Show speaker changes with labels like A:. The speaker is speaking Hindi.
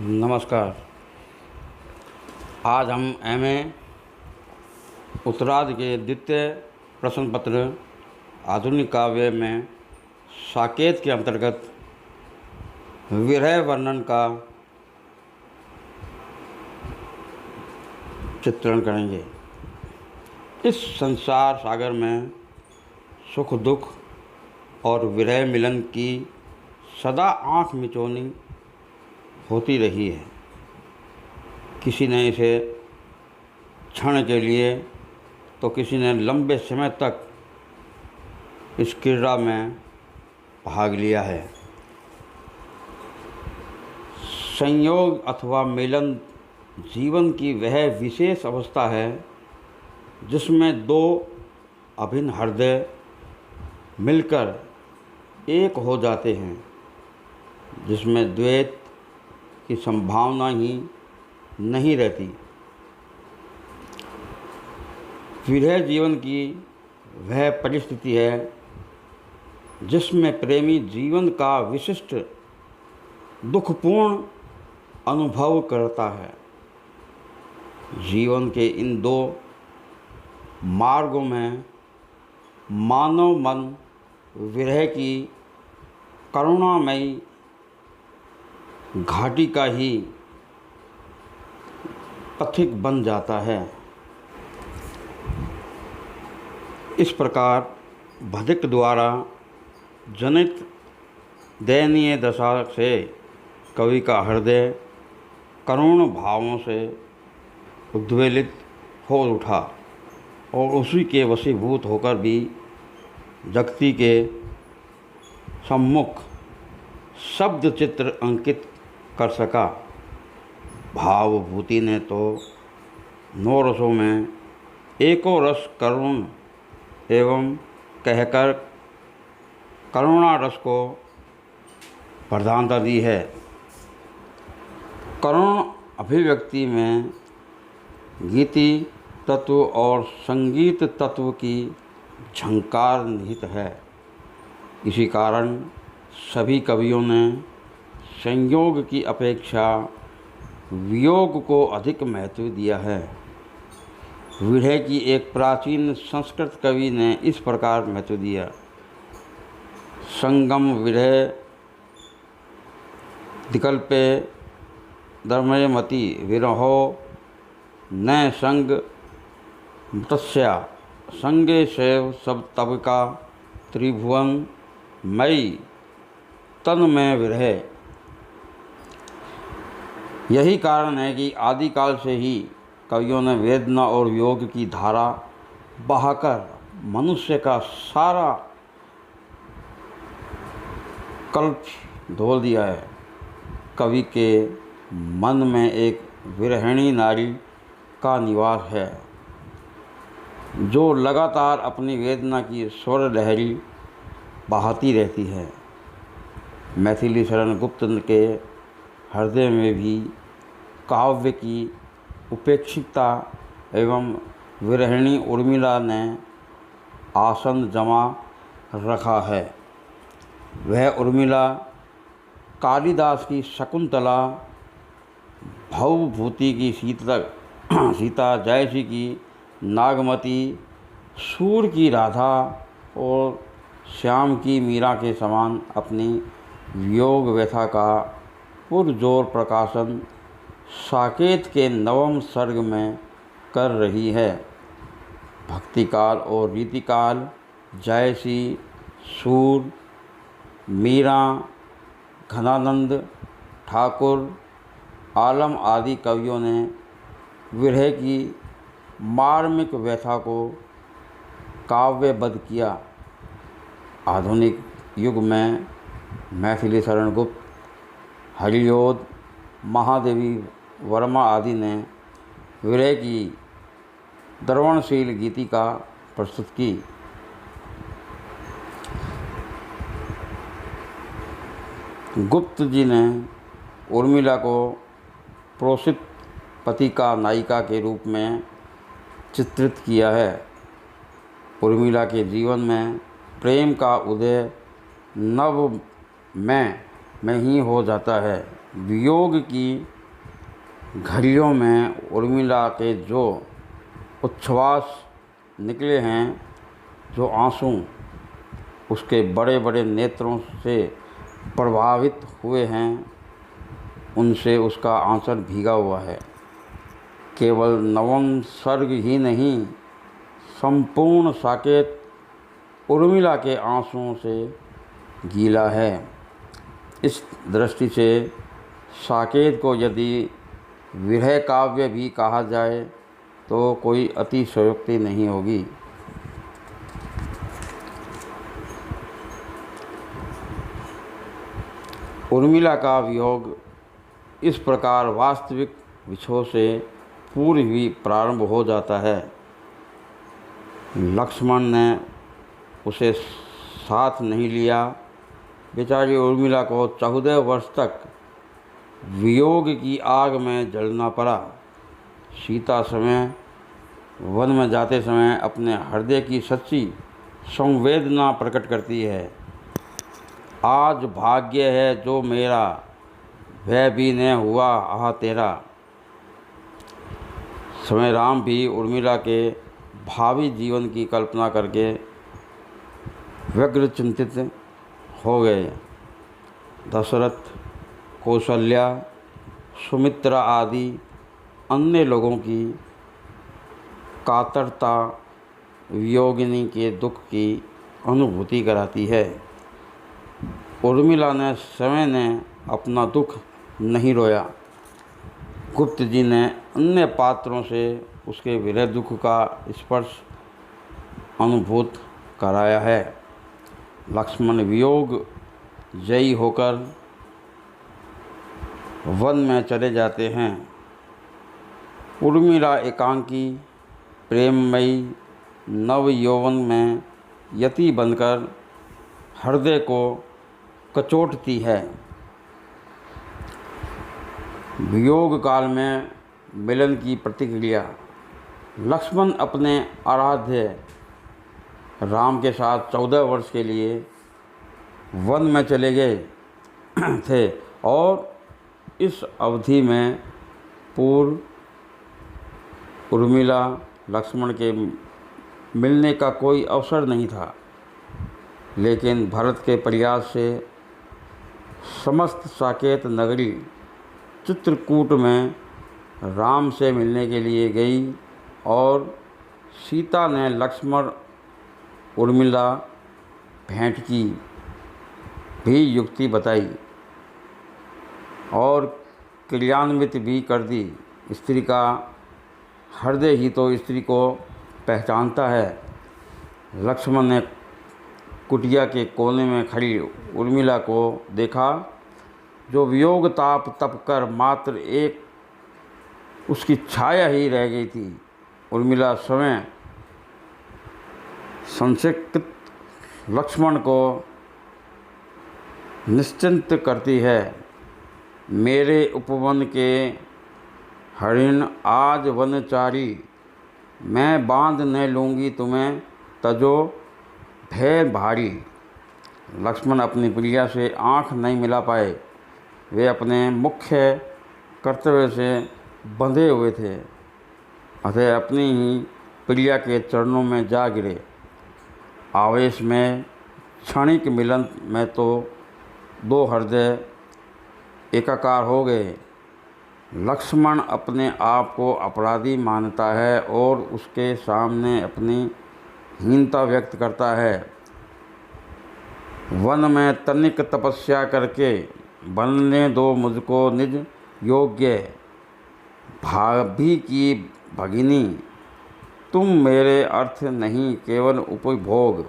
A: नमस्कार। आज हम एमए उत्तरार्ध के द्वितीय प्रश्न पत्र आधुनिक काव्य में साकेत के अंतर्गत विरह वर्णन का चित्रण करेंगे। इस संसार सागर में सुख दुख और विरह मिलन की सदा आँख मिचौनी होती रही है। किसी ने इसे क्षण के लिए तो किसी ने लंबे समय तक इस क्रीड़ा में भाग लिया है। संयोग अथवा मिलन जीवन की वह विशेष अवस्था है जिसमें दो अभिन्न हृदय मिलकर एक हो जाते हैं, जिसमें द्वैत की संभावना ही नहीं रहती। विरह जीवन की वह परिस्थिति है जिसमें प्रेमी जीवन का विशिष्ट दुखपूर्ण अनुभव करता है। जीवन के इन दो मार्गों में मानव मन विरह की करुणामयी घाटी का ही पथिक बन जाता है। इस प्रकार भदिक द्वारा जनित दयनीय दशा से कवि का हृदय करुण भावों से उद्वेलित हो उठा और उसी के वशीभूत होकर भी जगती के सम्मुख शब्द चित्र अंकित कर सका। भावभूति ने तो नौ रसों में एको रस करुण एवं कहकर करुणा रस को प्रधानता दी है। करुण अभिव्यक्ति में गीति तत्व और संगीत तत्व की झंकार निहित है। इसी कारण सभी कवियों ने संयोग की अपेक्षा वियोग को अधिक महत्व दिया है। विरह की एक प्राचीन संस्कृत कवि ने इस प्रकार महत्व दिया। संगम विरह विकल्पे धर्मयमति विरहो न संग मृतस्या संगे शैव सब तब का त्रिभुवन मई तन में विरह। यही कारण है कि आदिकाल से ही कवियों ने वेदना और योग की धारा बहाकर मनुष्य का सारा कल्प धो दिया है। कवि के मन में एक विरहिणी नारी का निवास है जो लगातार अपनी वेदना की स्वर लहरी बहाती रहती है। मैथिली शरण गुप्त के हृदय में भी काव्य की उपेक्षितता एवं विरहिणी उर्मिला ने आसन जमा रखा है। वह उर्मिला कालिदास की शकुंतला, भवभूति की सीता, जयसी की नागमती, सूर की राधा और श्याम की मीरा के समान अपनी वियोग व्यथा का पुरजोर प्रकाशन साकेत के नवम सर्ग में कर रही है। भक्तिकाल और रीतिकाल जयसी, सूर, मीरा, घनानंद ठाकुर, आलम आदि कवियों ने विरह की मार्मिक व्यथा को काव्यबद्ध किया। आधुनिक युग में मैथिली शरण गुप्त, हरियोध, महादेवी वर्मा आदि ने विरह की द्रवणशील गीतिका प्रस्तुत की। गुप्त जी ने उर्मिला को प्रोसित पति का नायिका के रूप में चित्रित किया है। उर्मिला के जीवन में प्रेम का उदय नव में ही हो जाता है, वियोग की घड़ियों में उर्मिला के जो उच्छ्वास निकले हैं, जो आंसू उसके बड़े बड़े नेत्रों से प्रभावित हुए हैं, उनसे उसका आंचल भीगा हुआ है। केवल नवम सर्ग ही नहीं, संपूर्ण साकेत उर्मिला के आंसुओं से गीला है। इस दृष्टि से साकेत को यदि विरह काव्य भी कहा जाए तो कोई अतिशयोक्ति नहीं होगी। उर्मिला का वियोग इस प्रकार वास्तविक विछोह से पूर्व ही प्रारंभ हो जाता है। लक्ष्मण ने उसे साथ नहीं लिया। बेचारी उर्मिला को 14 वर्ष तक वियोग की आग में जलना पड़ा। सीता समय वन में जाते समय अपने हृदय की सच्ची संवेदना प्रकट करती है। आज भाग्य है जो मेरा, वह भी न हुआ आह तेरा। समय राम भी उर्मिला के भावी जीवन की कल्पना करके व्यग्र चिंतित हो गए। दशरथ, कौशल्या, सुमित्रा आदि अन्य लोगों की कातरता वियोगिनी के दुख की अनुभूति कराती है। उर्मिला ने समय ने अपना दुख नहीं रोया। गुप्त जी ने अन्य पात्रों से उसके विरह दुख का स्पर्श अनुभूत कराया है। लक्ष्मण वियोग जयी होकर वन में चले जाते हैं। उर्मिला एकांकी प्रेममयी नव यौवन में यति बनकर हृदय को कचोटती है। वियोग काल में मिलन की प्रतिक्रिया। लक्ष्मण अपने आराध्य राम के साथ 14 वर्ष के लिए वन में चले गए थे और इस अवधि में पूर्व उर्मिला लक्ष्मण के मिलने का कोई अवसर नहीं था। लेकिन भरत के प्रयास से समस्त साकेत नगरी चित्रकूट में राम से मिलने के लिए गई और सीता ने लक्ष्मण उर्मिला भेंट की भी युक्ति बताई और क्रियान्वित भी कर दी। स्त्री का हृदय ही तो स्त्री को पहचानता है। लक्ष्मण ने कुटिया के कोने में खड़ी उर्मिला को देखा, जो वियोग ताप तप कर मात्र एक उसकी छाया ही रह गई थी। उर्मिला स्वयं संक्षिप्त लक्ष्मण को निश्चिंत करती है। मेरे उपवन के हरिण आज वनचारी, मैं बांध न लूँगी तुम्हें तजो भय भारी। लक्ष्मण अपनी प्रिया से आँख नहीं मिला पाए। वे अपने मुख्य कर्तव्य से बंधे हुए थे, अतः अपनी ही प्रिया के चरणों में जा गिरे। आवेश में क्षणिक मिलन में तो दो हृदय एकाकार हो गए। लक्ष्मण अपने आप को अपराधी मानता है और उसके सामने अपनी हीनता व्यक्त करता है। वन में तनिक तपस्या करके बनने दो मुझको निज योग्य। भाभी की भगिनी तुम मेरे अर्थ नहीं केवल उपभोग।